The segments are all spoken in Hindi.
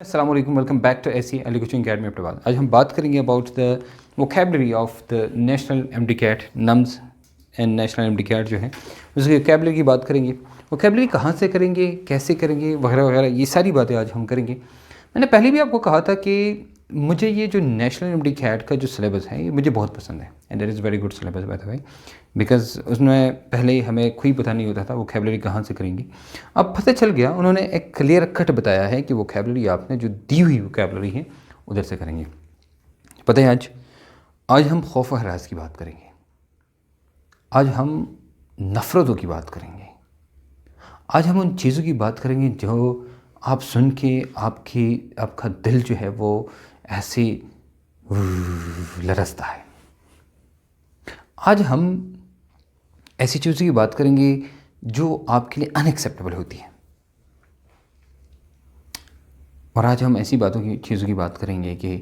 अस्सलाम वालेकुम, welcome back to AC Ali coaching academy abroad. आज हम बात करेंगे about the vocabulary of the national MDCAT NUMS and national MDCAT जो है उसकी वोकेबलरी की बात करेंगे। वोकेबलरी कहाँ से करेंगे, कैसे करेंगे, वगैरह वगैरह, ये सारी बातें आज हम करेंगे। मैंने पहले भी आपको कहा था कि मुझे ये जो नेशनल एमडीकैट का जो सिलेबस है ये मुझे बहुत पसंद है and that is very good syllabus by the way, because उसमें पहले ही हमें कोई पता नहीं होता था वोकेबलरी कहाँ से करेंगे। अब पता चल गया, उन्होंने एक क्लियर कट बताया है कि वोकेबलरी आपने जो दी हुई वोकेबलरी है उधर से करेंगे। पता है आज हम खौफ व हरास की बात करेंगे, आज हम नफ़रतों की बात करेंगे, आज हम उन चीज़ों की बात करेंगे जो आप सुन के आपका दिल जो है वो ऐसे लरसता है। आज हम ऐसी चीज़ों की बात करेंगे जो आपके लिए अनएक्सेप्टेबल होती है, और आज हम ऐसी चीज़ों की बात करेंगे कि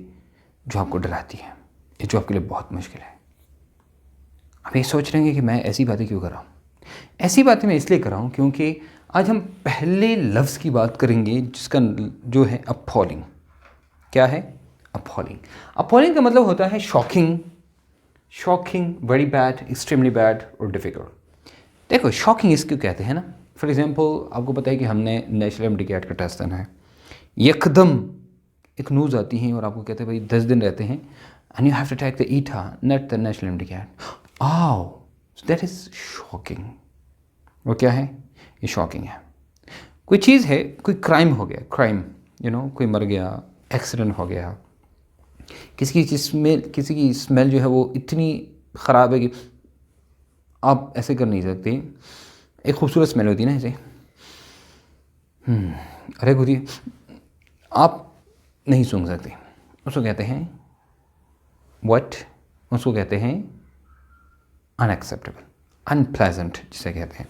जो आपको डराती है, ये जो आपके लिए बहुत मुश्किल है। आप ये सोच रहे हैं कि मैं ऐसी बातें क्यों कर रहा हूँ। ऐसी बातें मैं इसलिए कर रहा हूँ क्योंकि आज हम पहले लफ्ज़ की बात करेंगे जिसका जो है अपॉलिंग। क्या है अपॉलिंग? अपॉलिंग का मतलब होता है shocking, very bad, extremely bad और डिफ़िकल्ट। देखो, शॉकिंग इसको कहते हैं ना। फॉर एग्जांपल, आपको पता है कि हमने नेशनल एमडीकैट का टेस्ट देना है, एकदम एक न्यूज़ आती है और आपको कहते हैं भाई 10 दिन रहते हैं and you have to take the ETEA not the national MDCAT. आओ, दैट इज़ शॉकिंग। वो क्या है? ये शॉकिंग है। कोई चीज़ है, कोई क्राइम हो गया, क्राइम कोई मर गया, एक्सीडेंट हो गया, किसी की स्मेल जो है वो इतनी ख़राब है कि आप ऐसे कर नहीं सकते। एक खूबसूरत स्मेल होती है ना, ऐसे अरे खुदी, आप नहीं सूंघ सकते। उसको कहते हैं व्हाट? उसको कहते हैं अनएक्सेप्टेबल, अनप्लेजेंट जिसे कहते हैं।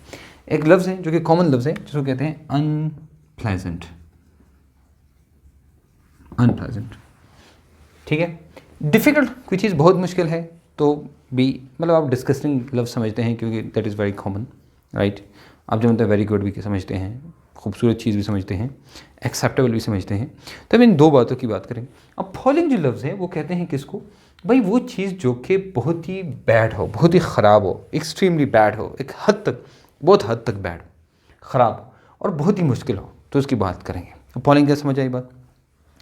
एक लफ्ज़ है जो कि कॉमन लफ्ज़ है जिसको कहते हैं अनप्लेजेंट। ठीक है। डिफ़िकल्ट, कोई चीज़ बहुत मुश्किल है तो भी मतलब आप डिस्कस्टिंग लफ्ज़ समझते हैं क्योंकि that is very common, right. आप जो मतलब वेरी गुड भी समझते हैं, खूबसूरत चीज़ भी समझते हैं, एक्सेप्टेबल भी समझते हैं। तो हम इन दो बातों की बात करेंगे। अब फॉलोइंग जो लफ्ज़ है वो कहते हैं किसको? भाई वो चीज़ जो कि बहुत ही बैड हो, बहुत ही ख़राब हो, एक्सट्रीमली बैड हो, एक हद तक, बहुत हद तक बैड, ख़राब हो और बहुत ही मुश्किल हो, तो उसकी बात करेंगे। फॉलोइंग क्या समझ आई बात?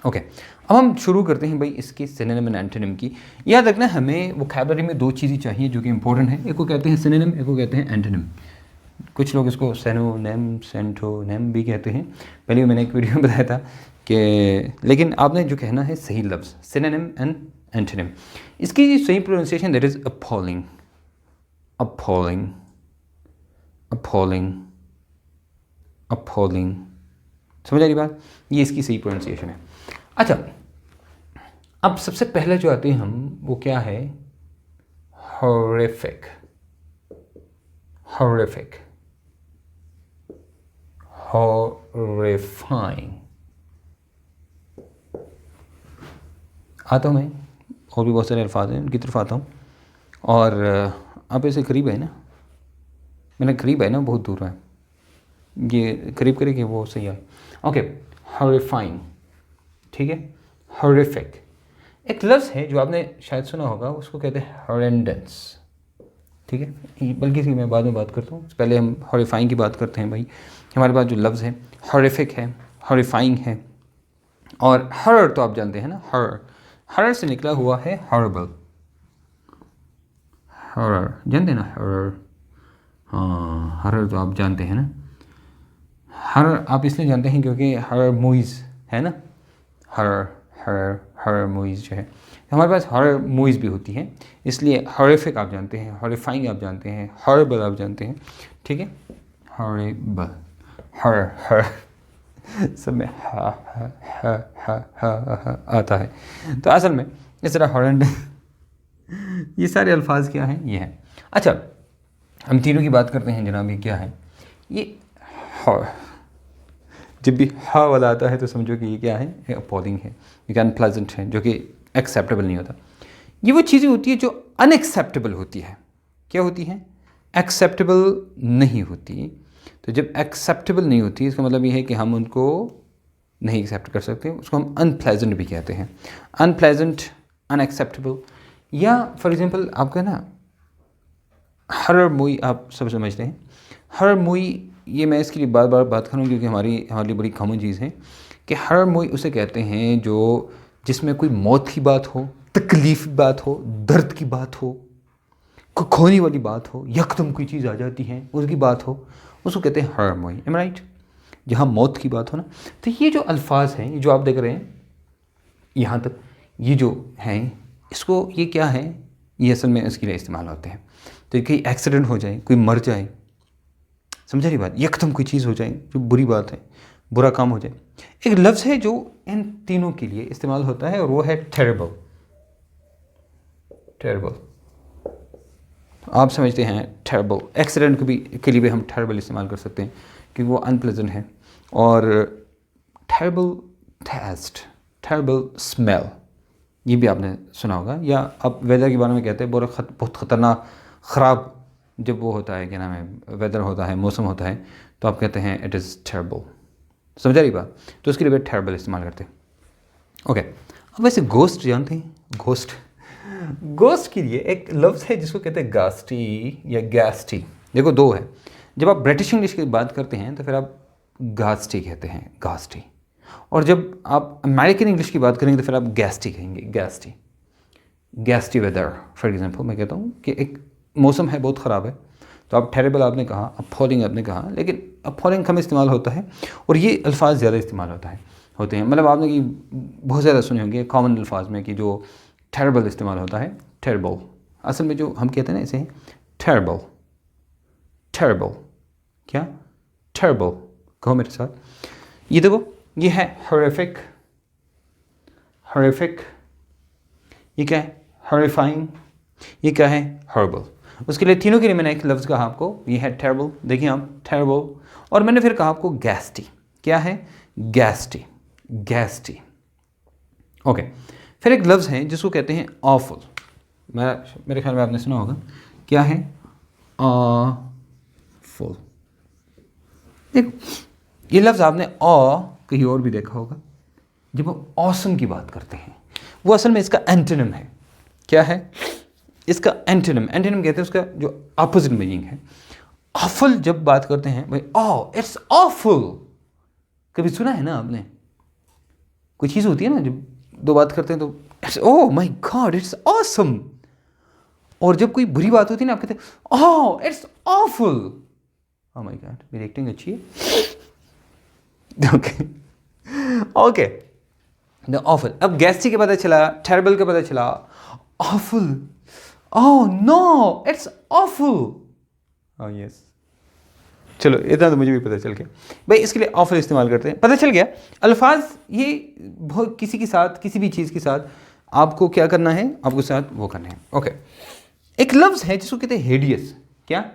ओके। अब हम शुरू करते हैं भाई इसकी सिनोनिम एंड एंटोनिम की। याद रखना, हमें वोकैबुलरी में दो चीज़ें चाहिए जो कि इंपॉर्टेंट है। एक को कहते हैं सिनोनिम, एक को कहते हैं एंटोनिम। कुछ लोग इसको सेनोनिम, सेंटोनिम भी कहते हैं। पहले भी मैंने एक वीडियो में बताया था कि, लेकिन आपने जो कहना है सही लफ्ज़ सिनोनिम एंड एंटोनिम। इसकी सही pronunciation that is appalling, appalling, appalling, appalling. समझ आ रही बात? ये इसकी सही प्रोनाउंसिएशन है। अच्छा, अब सबसे पहले जो आते हैं हम, वो क्या है? Horrific, horrific, horrifying. आता हूँ मैं, और भी बहुत सारे अल्फाज हैं उनकी तरफ आता हूँ। और आप ऐसे करीब है ना, मैंने करीब है ना, बहुत दूर है, ये करीब करेंगे वो सही है। ओके, हॉरिफाइंग, ठीक है। हॉरिफिक एक लफ्ज़ है जो आपने शायद सुना होगा, उसको कहते हैं हॉरेंडेंस, ठीक है। बल्कि इसकी मैं बाद में बात करता हूँ, पहले हम हॉरिफाइंग की बात करते हैं। भाई हमारे पास जो लफ्ज़ है हॉरिफिक है, हॉरिफाइंग है, और हॉरर तो आप जानते हैं ना, हॉरर, हॉरर से निकला हुआ है हॉरिबल। हॉरर जानते हैं ना, हॉरर, हाँ हॉरर तो आप जानते हैं ना। हॉरर आप इसलिए जानते हैं क्योंकि हॉरर मूवीज़ है ना, हॉरर, हॉरर, हॉरर मूवीज़ जो है, हमारे पास हॉरर मूवीज़ भी होती हैं, इसलिए हॉरिफिक आप जानते हैं, हॉरिफाइंग आप जानते हैं, हॉरिबल आप जानते हैं, ठीक है। हॉरिबल, हॉरर, हॉरर सब में हा हा हा हा हा आता है। तो असल में इस तरह हॉरेंड ये सारे अल्फाज क्या हैं? ये हैं। अच्छा, हम तीनों की बात करते हैं जनाब। ये क्या है? ये जब भी हा वाला आता है तो समझो कि ये क्या है? अपॉलिंग है, ये अनप्लेजेंट है, जो कि एक्सेप्टेबल नहीं होता। ये वो चीज़ें होती है जो अनएक्सेप्टेबल होती है। क्या होती हैं? एक्सेप्टेबल नहीं होती। तो जब एक्सेप्टेबल नहीं होती, इसका मतलब ये है कि हम उनको नहीं एक्सेप्ट कर सकते, उसको हम अनप्लेजेंट भी कहते हैं। Unpleasant, unacceptable. या फॉर एग्जांपल आपका ना हॉरर मूवी आप सब समझते हैं। हॉरर मूवी, ये मैं इसके लिए बार बार बात करूँ क्योंकि हमारे लिए बड़ी कॉमन चीज़ है कि हॉरर मूवी उसे कहते हैं जो जिसमें कोई मौत की बात हो, तकलीफ की बात हो, दर्द की बात हो, कोई खोने वाली बात हो, यकदम कोई चीज़ आ जाती है उसकी बात हो, उसको कहते हैं हॉरर मूवी। M right? जहाँ मौत की बात हो ना। तो ये जो अल्फाज हैं, ये जो आप देख रहे हैं यहाँ तक, ये जो हैं, इसको ये क्या है, ये असल में इसके लिए इस्तेमाल होते हैं। तो कहीं एक्सीडेंट हो जाए, कोई मर जाए, समझा रही बात, यकदम कोई चीज़ हो जाए जो बुरी बात है, बुरा काम हो जाए, एक लफ्ज़ है जो इन तीनों के लिए इस्तेमाल होता है और वो है टेरेबल। टेरेबल आप समझते हैं, टेरेबल। एक्सीडेंट के लिए भी हम टेरेबल इस्तेमाल कर सकते हैं क्योंकि वो अनप्लेजेंट है। और टेरेबल टेस्ट, टेरेबल स्मेल, ये भी आपने सुना होगा। या अब वेदर के बारे में कहते हैं बहुत ख़तरनाक, ख़राब जब वो होता है, क्या नाम है, वेदर होता है, मौसम होता है, तो आप कहते हैं इट इज़ टेरेबल। समझा रही बात? तो उसके लिए भी टेरेबल इस्तेमाल करते हैं। ओके, अब वैसे गोस्ट जानते हैं? गोस्ट, गोस्ट के लिए एक लफ्ज़ है जिसको कहते हैं गास्टी या गैस्टी। देखो दो है, जब आप ब्रिटिश इंग्लिश की बात करते हैं तो फिर आप गास्टी कहते हैं, गास्टी। और जब आप अमेरिकन इंग्लिश की बात करेंगे तो फिर आप गैस्टी कहेंगे, गैस्टी। गैस्टी वेदर फॉर एग्जांपल मैं कहता हूँ कि एक मौसम है बहुत ख़राब है, तो आप टेरेबल आपने कहा, अपॉलिंग आपने कहा, लेकिन अपॉलिंग कम इस्तेमाल होता है और ये अल्फाज ज़्यादा इस्तेमाल होते हैं। मतलब आपने कि बहुत ज़्यादा सुने होंगे कॉमन अल्फाज में कि जो टेरेबल इस्तेमाल होता है, टेरेबल। असल में जो हम कहते हैं ना इसे टेरेबल, टेरेबल, क्या टेरेबल, कहो मेरे साथ। ये देखो, ये है हॉरिफिक, हॉरिफिक, ये क्या है, हॉरिफाइंग, ये क्या है, हॉरिबल। उसके लिए तीनों के लिए मैंने एक लफ्ज़ कहा आपको, ये है टेरेबल, देखिए आप, टेरेबल। और मैंने फिर कहा आपको गैस्टी, क्या है, गैस्टी, गैस्टी। ओके, फिर एक लफ्ज़ है जिसको कहते हैं ऑफुल। मेरे ख्याल में आपने सुना होगा, क्या है, ऑफुल। देखो ये लफ्ज़ आपने कहीं और भी देखा होगा। जब हम ऑसम की बात करते हैं, वो असल में इसका एंटोनिम है। क्या है इसका एंटोनिम? एंटोनिम कहते हैं उसका जो अपोजिट मीनिंग है। ऑफुल जब बात करते हैं भाई, इट्स ऑफुल, कभी सुना है ना आपने? कोई चीज़ होती है ना, जब दो बात करते हैं तो it's, oh my God it's awesome. और जब कोई बुरी बात होती है ना, आप कहते हैं it's awful, oh my god मेरी एक्टिंग अच्छी है। Okay okay, the awful. अब गैस्टी के पता चला, टेरेबल का पता चला, awful, oh no it's awful, oh yes. चलो इतना तो मुझे भी पता चल गया भाई, इसके लिए ऑफुल इस्तेमाल करते हैं, पता चल गया। अल्फाज ये बहुत किसी के साथ, किसी भी चीज़ के साथ आपको क्या करना है, आपको साथ वो करना है। ओके, एक लफ्ज़ है जिसको कहते हैं हेडियस। क्या,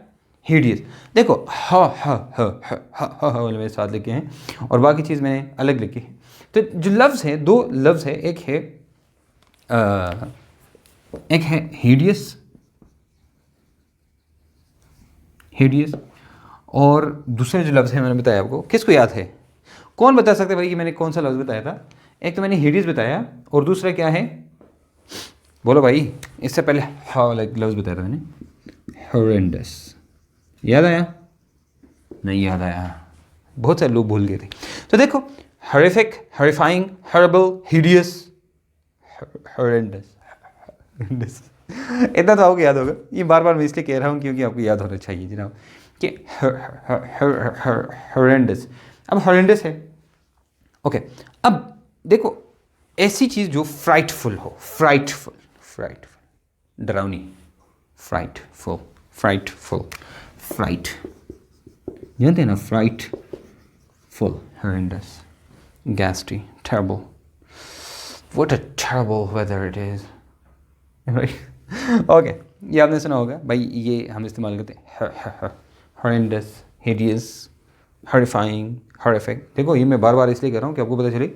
हेडियस। देखो वाले मेरे साथ लिखे हैं और बाकी चीज़ मैंने अलग लिखी है। तो जो लफ्ज़ है, दो लफ्ज़ है, एक है हेडियस, हेडियस, और दूसरा जो लफ्ज़ है मैंने बताया आपको, किसको याद है? कौन बता सकता है भाई कि मैंने कौन सा लफ्ज़ बताया था? एक तो मैंने हेडियस बताया और दूसरा क्या है, बोलो भाई। इससे पहले वाला एक लफ्ज़ बताया था मैंने, हॉरेंडस। याद आया? नहीं याद आया, बहुत सारे लोग भूल गए थे। तो देखो, horrific, horrifying, horrible, hideous, horrendous. इतना तो आपको याद होगा। ये बार बार मैं इसलिए कह रहा हूँ क्योंकि आपको याद होना चाहिए जनाब कि हॉरेंडस। अब हॉरेंडस है। ओके, अब देखो ऐसी चीज़ जो फ्राइटफुल हो, फ्राइटफुल, फ्राइटफुल, डरावनी, फ्राइटफुल, फ्राइटफुल, फ्राइट, जानते हैं ना, फ्राइटफुल, हॉरेंडस, गैस्टी, terrible. What a terrible weather it is. Okay, ये आपने सुना होगा भाई, ये हम इस्तेमाल करते हैं हॉरेंडस, हिडियस, हॉरिफाइंग, हॉरिफिक। देखो ये मैं बार बार इसलिए कर रहा हूँ कि आपको पता चले,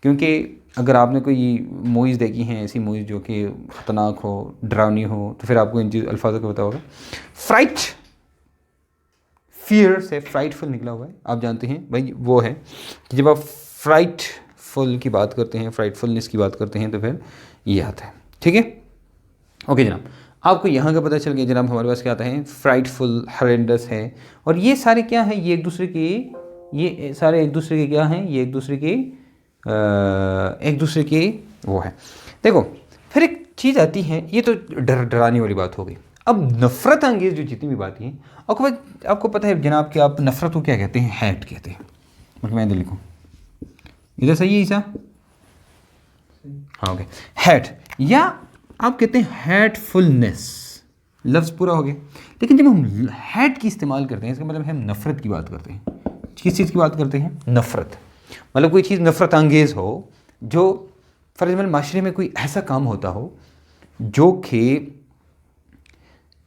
क्योंकि अगर आपने कोई मूवीज़ देखी हैं, ऐसी मूवीज़ जो कि ख़तरनाक हो, डरावनी हो, तो फिर आपको इन चीज़ अल्फाजों का पता होगा। फ्राइट, फियर से फ्राइटफुल निकला हुआ है, आप जानते हैं भाई, वो है कि जब आप फ्राइटफुल की बात करते हैं, फ्राइटफुलनेस की बात करते हैं, तो फिर ये आता है। ठीक है, ओके जनाब, आपको यहाँ का पता चल गया जनाब। हमारे पास क्या आता है, फ्राइटफुल, हरेंडस है, और ये सारे क्या हैं, ये एक दूसरे के, ये सारे एक दूसरे के क्या हैं, ये एक दूसरे के वो है। देखो फिर एक चीज़ आती है, ये तो डराने वाली बात हो गई। अब नफ़रत अंगेज जो जितनी भी बातें हैं, आपको पता है जनाब कि आप नफ़रत को क्या कहते हैं, हैट कहते हैं। मतलब मैं इधर लिखूँ, इधर सही है ईसा, हाँ ओके, हैट, या आप कहते हैं हैटफुलनेस, लफ्ज़ पूरा हो गया। लेकिन जब हम हैट की इस्तेमाल करते हैं, इसका मतलब हम नफ़रत की बात करते हैं। किस चीज़ की बात करते हैं, नफ़रत। मतलब कोई चीज़ नफ़रत अंगेज़ हो, जो फॉर एग्जाम्पल माशरे में कोई ऐसा काम होता हो जो कि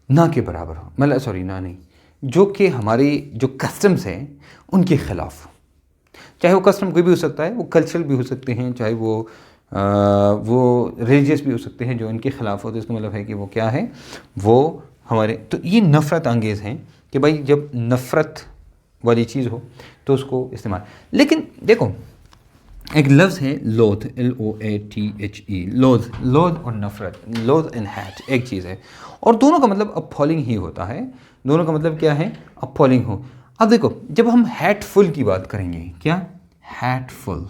ना के बराबर हो, मतलब सॉरी ना नहीं, जो कि हमारे जो कस्टम्स हैं उनके ख़िलाफ़ हो। चाहे वो कस्टम कोई भी हो सकता है, वो कल्चरल भी हो सकते हैं, चाहे वो रिलीजियस भी हो सकते हैं, जो इनके ख़िलाफ़ हो, तो इसका मतलब है कि वो क्या है, वो हमारे, तो ये नफ़रत अंगेज़ हैं कि भाई जब नफ़रत वाली चीज़ हो तो उसको इस्तेमाल। लेकिन देखो एक लफ्ज़ है लोथ, LOATHE, लोथ और नफ़रत, लोथ एंड हैट एक चीज़ है, और दोनों का मतलब अपॉलिंग ही होता है। दोनों का मतलब क्या है, अपॉलिंग हो। अब देखो जब हम हैटफुल की बात करेंगे, क्या हैटफुल,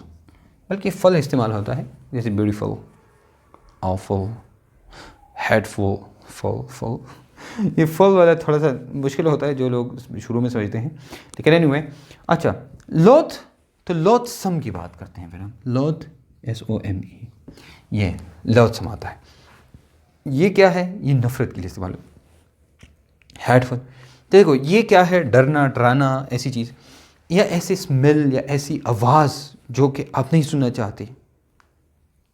बल्कि फल इस्तेमाल होता है, जैसे ब्यूटीफुल, ऑफुल, हैटफुल, फुल। ये फल वाला थोड़ा सा मुश्किल होता है, जो लोग शुरू में समझते हैं, लेकिन एनीवे। अच्छा, लोथ, तो लोथसम की बात करते हैं फिर हम, लोथ SOME, ये लोथसम आता है। ये क्या है, ये नफ़रत के लिए इस्तेमाल। हैटफुल, देखो ये क्या है, डरना, डराना, ऐसी चीज़, या ऐसी स्मेल या ऐसी आवाज़ जो कि आप नहीं सुनना चाहते।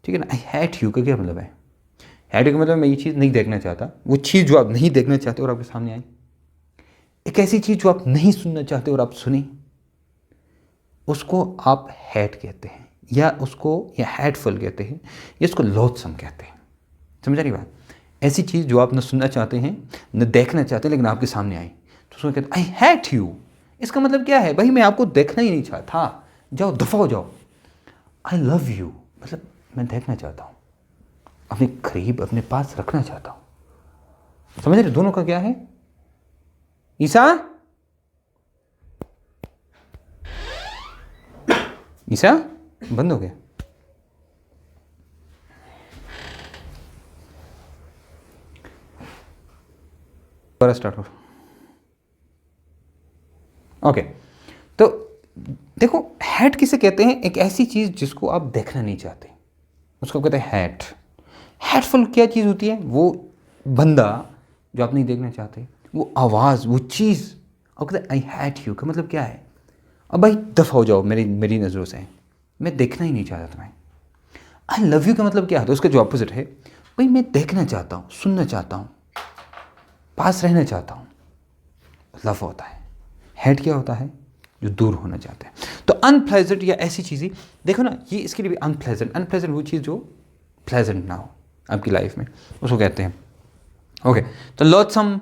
ठीक है ना, आई हैट यू का क्या मतलब है, हैट यू का मतलब मैं ये चीज़ नहीं देखना चाहता, वो चीज़ जो आप नहीं देखना चाहते और आपके सामने आई। एक ऐसी चीज़ जो आप नहीं सुनना चाहते और आप सुनी, उसको आप हैट कहते हैं, या उसको या हैटफुल कहते हैं, या उसको लोथसम कहते हैं। समझा रही बात, ऐसी चीज़ जो आप न सुनना चाहते हैं न देखना चाहते, लेकिन आपके सामने आई, तो उसको कहते हैं आई हैट यू। इसका मतलब क्या है, भाई मैं आपको देखना ही नहीं चाहता, जाओ दफ़ा हो जाओ। आई लव यू, मतलब मैं देखना चाहता हूँ, अपने करीब अपने पास रखना चाहता हूँ। समझ रहे, दोनों का क्या है। ईसा, ईसा बंद हो गया। स्टार्ट हो, ओके। तो देखो हैट किसे कहते हैं, एक ऐसी चीज़ जिसको आप देखना नहीं चाहते, उसको कहते हैं हैट। हैटफुल क्या चीज़ होती है, वो बंदा जो आप नहीं देखना चाहते, वो आवाज़, वो चीज़, और कहते हैं आई हैट यू का मतलब क्या है, अब भाई दफ़ा हो जाओ मेरी नज़रों से, मैं देखना ही नहीं चाहता तुम्हें। आई लव यू का मतलब क्या है, तो उसका जो अपोजिट है, भाई मैं देखना चाहता हूँ, सुनना चाहता हूँ, पास रहना चाहता हूँ, लव होता है। हेट क्या होता है, जो दूर होना चाहते हैं। तो अनप्लेजेंट या ऐसी चीज़ें, देखो ना, ये इसके लिए भी अनप्लेजेंट वो चीज़ जो प्लेजेंट ना हो आपकी लाइफ में, उसको कहते हैं। ओके, तो लोथसम,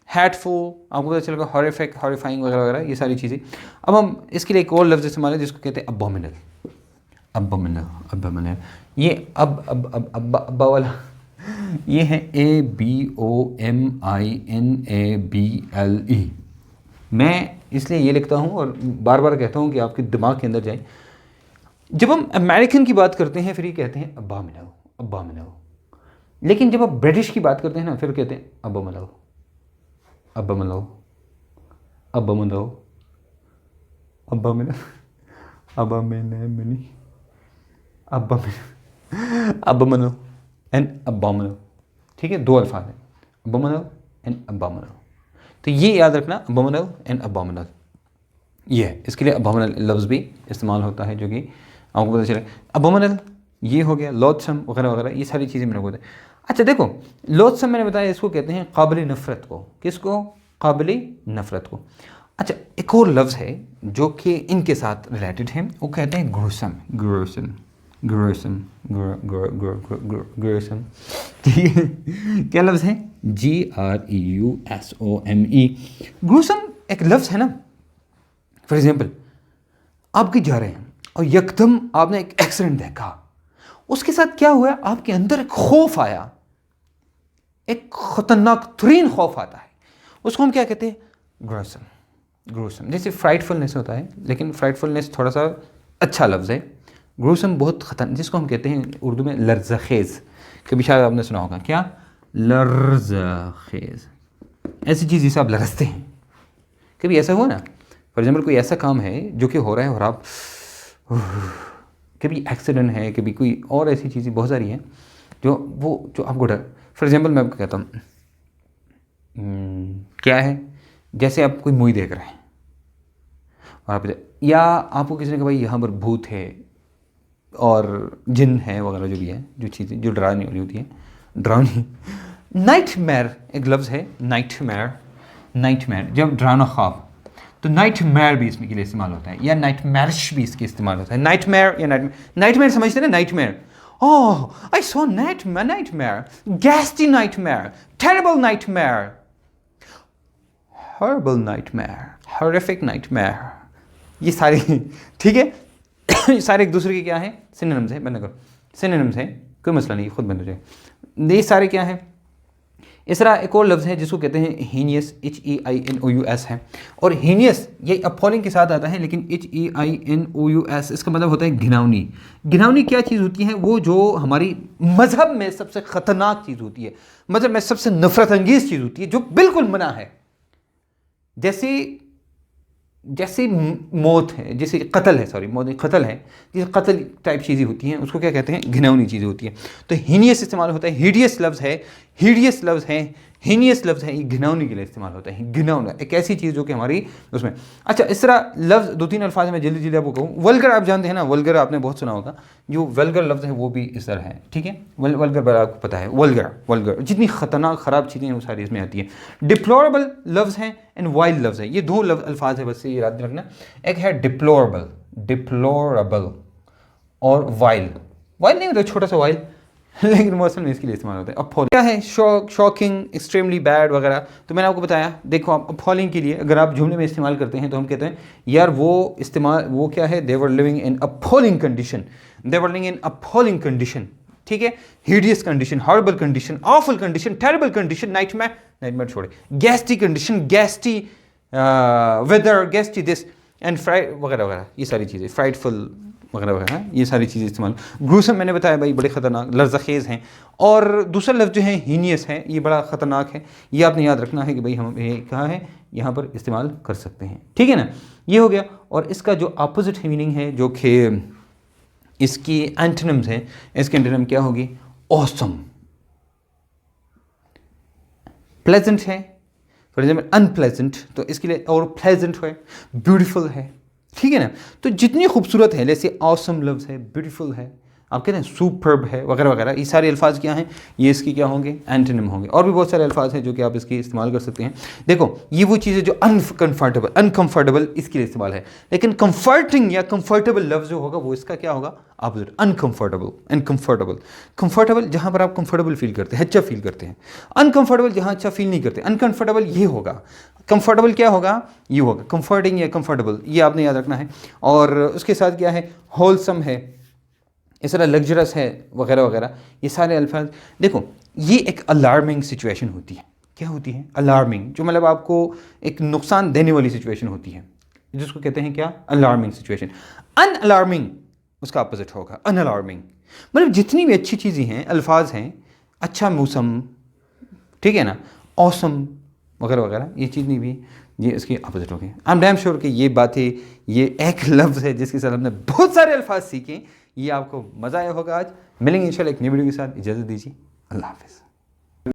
हैटफुल, आपको पता चलेगा, हॉरिफिक, हॉरिफाइंग वगैरह वगैरह, ये सारी चीज़ें। अब हम इसके लिए एक और लफ्ज़ इस्तेमाल है जिसको कहते हैं अबोमिनल। अबोमिनल, ये अब्बा वाला, ये है ABOMINABLE। मैं इसलिए ये लिखता हूँ और बार बार कहता हूँ कि आपके दिमाग के अंदर जाए। जब हम अमेरिकन की बात करते हैं फिर ये कहते हैं अब्बामिनल, लेकिन जब आप ब्रिटिश की बात करते हैं ना, फिर कहते हैं अब्बामिनल। एंड अबोमिनल, ठीक है, दो अल्फाज हैं, अबोमिनल एंड अबोमिनल। तो ये याद रखना, अबोमिनल एंड अबोमिनल, ये है। इसके लिए अबोमिनल लफ्ज़ भी इस्तेमाल होता है, जो कि आपको पता चले। अबोमिनल ये हो गया, लोथसम वगैरह वगैरह, ये सारी चीज़ें मैंने बताया। अच्छा देखो, लोथसम मैंने बताया, इसको कहते हैं काबिल नफ़रत को। किसको, काबिल नफ़रत को। अच्छा, एक और लफ्ज़ है जो कि इनके साथ रिलेटेड है, वो कहते हैं ग्रोसम। ठीक है, क्या लफ्ज़ है, GREUSOME। ग्रोसम एक लफ्ज़ है ना। फॉर एग्जाम्पल, आप कहीं जा रहे हैं और यकदम आपने एक एक्सीडेंट देखा, उसके साथ क्या हुआ, आपके अंदर एक खौफ आया, एक खतरनाक तरीन खौफ आता है, उसको हम क्या कहते हैं, ग्रूसम। जैसे फ्राइटफुलनेस होता है, लेकिन फ्राइटफुलनेस थोड़ा सा अच्छा लफ्ज़ है, ग्रूसम बहुत खतरनाक, जिसको हम कहते हैं उर्दू में लर्ज़खेज़। कभी शायद आपने सुना होगा, क्या, लर्ज़खेज़, ऐसी चीज़ जिसे आप लरसते हैं। कभी ऐसा हुआ ना, फॉर एग्जाम्पल कोई ऐसा काम है जो कि हो रहा है और आप, कभी एक्सीडेंट है, कभी कोई और ऐसी चीज़ें बहुत सारी हैं जो आपको डर, फॉर एग्जाम्पल मैं आपको कहता हूँ, क्या है, जैसे आप कोई मूवी देख रहे हैं और आप, या आपको किसी ने कहा भाई यहाँ पर भूत है और जिन है वगैरह, जो भी है, जो चीज़ें जो डरावनी वाली होती है, डरावनी, नाइटमेयर एक लफ्ज़ है, नाइटमेयर, जब डरावना ख्वाब, तो नाइटमेयर भी इसमें के लिए इस्तेमाल होता है, या नाइटमेरिश भी इसके इस्तेमाल होता है। नाइटमेयर या नाइटमेयर समझते हैं ना, nightmare, oh I saw nightmare, गैस्टी nightmare, terrible nightmare, horrible nightmare, horrific nightmare, ये सारे ठीक है, ये सारे एक दूसरे के क्या हैं, सिनोनिम्स हैं, बंद करो, सिनोनिम्स हैं, कोई मसला नहीं, खुद बंद हो जाए। ये सारे क्या हैं, इस तरह एक और लफ्ज़ है जिसको कहते हैं हीनियस, HEINOUS है, और हीनियस ये अपॉलिंग के साथ आता है, लेकिन HEINOUS इसका मतलब होता है घिनौनी। घिनौनी क्या चीज़ होती है, वो जो हमारी मज़हब में सबसे ख़तरनाक चीज़ होती है, मज़हब में सबसे नफ़रत अंगेज़ चीज़ होती है, जो बिल्कुल मना है, जैसे मौत है, जैसे कत्ल है, सॉरी मौत कत्ल है, जैसे कत्ल टाइप चीज़ें होती हैं, उसको क्या कहते हैं, घिनौनी चीज़ें होती हैं। तो हीनियस इस्तेमाल होता है, हीडियस लफ्ज़ है, हीडियस लफ्ज़ है, हीनियस लफ्ज़ है, ये घिनौनी के लिए इस्तेमाल होता है। घिनौना एक ऐसी चीज़ जो कि हमारी उसमें, अच्छा इस तरह लफ्ज़ 2-3 अल्फाज में जल्दी आपको कहूँ, वल्गर आप जानते हैं ना, वल्गर आपने बहुत सुना होगा, जो वल्गर लफ्ज़ है वो भी इस तरह है, ठीक है, वल्गर पर आपको पता है, वल्गर जितनी ख़तरनाक ख़राब चीज़ें हैं वो सारी इसमें आती है। डिप्लोरेबल लफ्ज़ हैं एंड वाइल लफ्ज़ है, ये 2 अल्फाज है, बस ये याद रखना। एक है डिप्लोरेबल और वाइल नहीं होता छोटा सा वाइल, लेकिन मौसम में इसके लिए इस्तेमाल होता है। अपॉलिंग क्या है, शॉकिंग, एक्सट्रीमली बैड वगैरह, तो मैंने आपको बताया, देखो आप अपॉलिंग के लिए अगर आप जुमले में इस्तेमाल करते हैं तो हम कहते हैं यार वो क्या है, दे were living in appalling condition, ठीक है, hideous condition, horrible condition, awful condition, terrible condition, nightmare छोड़े, गैस्टी condition, गैस्टी weather, गैस्टी this and fried वगैरह, ये सारी चीज़ें, फ्राइडफुल वगैरह, ये सारी चीज़ें इस्तेमाल। ग्रूसम मैंने बताया भाई बड़े ख़तरनाक, लर्ज़खेज़ हैं, और दूसरा लफ्ज़ जो है हीनियस है, ये बड़ा ख़तरनाक है, ये आपने याद रखना है कि भाई हम ये कहाँ है, यहाँ पर इस्तेमाल कर सकते हैं, ठीक है ना, ये हो गया। और इसका जो अपोजिट मीनिंग है, जो कि इसकी एंटोनिम्स हैं, इसकी एंटोनिम क्या होगी, ऑसम, प्लेजेंट है, फॉर एग्जाम्पल अनप्लेजेंट, तो इसके लिए, और प्लेजेंट है, ब्यूटीफुल है, ठीक है ना, तो जितनी खूबसूरत है, जैसे ऑसम लफ्ज़ है, ब्यूटीफुल है, आप कहते हैं सुपर्ब है वगैरह वगैरह, ये सारे अल्फाज क्या हैं, ये इसकी क्या होंगे, एंटोनिम होंगे। और भी बहुत सारे अल्फाज हैं जो कि आप इसकी इस्तेमाल कर सकते हैं। देखो ये वो चीज़ें जो अनकम्फर्टेबल इसके लिए इस्तेमाल है, लेकिन कंफर्टिंग या कंफर्टेबल लफ्ज़ जो होगा वो इसका क्या होगा, अपोजिट, कंफर्टेबल जहाँ पर आप कंफर्टेबल फील करते हैं, अच्छा फील करते हैं, अनकंफर्टेबल जहाँ अच्छा फील नहीं करते, अनकंफर्टेबल ये होगा, कंफर्टेबल क्या होगा, ये होगा, कंफर्टिंग या कंफर्टेबल, ये आपने याद रखना है। और उसके साथ क्या है, होलसम है, इस तरह लग्जरस है वगैरह वगैरह, ये सारे अल्फाज। देखो ये एक अलार्मिंग सिचुएशन होती है, क्या होती है, अलार्मिंग, जो मतलब आपको एक नुकसान देने वाली सिचुएशन होती है, जिसको कहते हैं क्या, अलार्मिंग सिचुएशन। अनअलार्मिंग उसका अपोजिट होगा, अनअलार्मिंग, मतलब जितनी भी अच्छी चीज़ें हैं, अल्फाज हैं, अच्छा मौसम, ठीक है ना, ऑसम वगैरह वगैरह, ये चीज़ नहीं भी, ये इसकी अपोजिट होगी। आई एम डैम श्योर कि ये बातें, ये एक लफ्ज़ है जिसके साथ हमने बहुत सारे अल्फाज सीखे, ये आपको मज़ा आया होगा। आज मिलेंगे इंशाल्लाह एक नई वीडियो के साथ, इजाज़त दीजिए, अल्लाह हाफ़िज़।